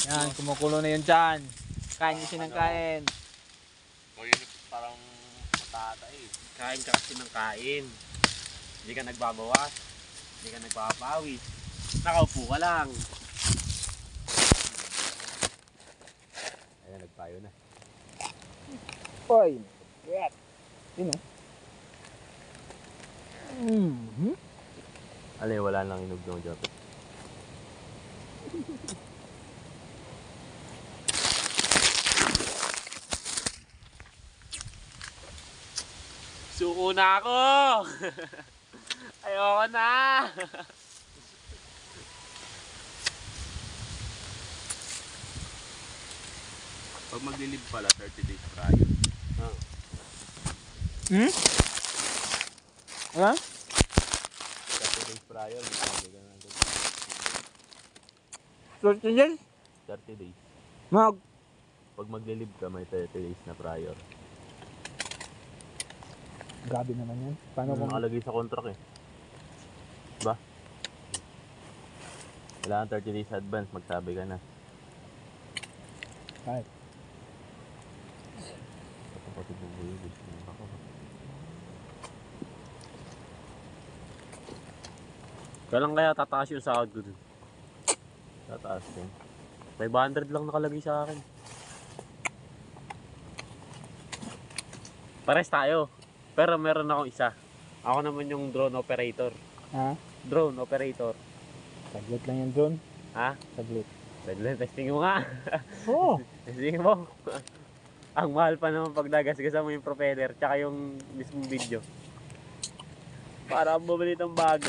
Yan, kumukulo na yun dyan. Kain kasi ng kain. O yun parang matata eh. Kain ka kasi ng kain. Hindi ka nagbabawas. Hindi ka nagpapawis. Nakaupo ka lang. Ayan, nagpayo na. Oy! Yes! Yun o. Alay, wala lang inog ng job. Suko na ako! Ayoko na! Pag maglilib pala, 30 days prior. Ano? 30 days prior, sabi ka na. 30 days? 30 days. Mag. Pag maglilib ka, may 30 days na prior. Grabe naman yan. Paano kung... Nakalagay sa contract eh. Ba? Kailangan 30 days advance, magsabi ka na. Kahit. Kapatid mo yun, gusto mo ako. Kailan kaya tataas yung sahod ko dun? Tataas din. 500 lang nakalagay sa akin. Pares tayo. Pero meron akong isa. Ako naman yung drone operator. Ha? Drone operator. Saglit lang yan, John. Ha? Saglit. Testing mo nga. Oo. Testing mo. Ang mahal pa naman pag nagasgasan mo yung propeller tsaka yung mismong video. Para bumili ng bago.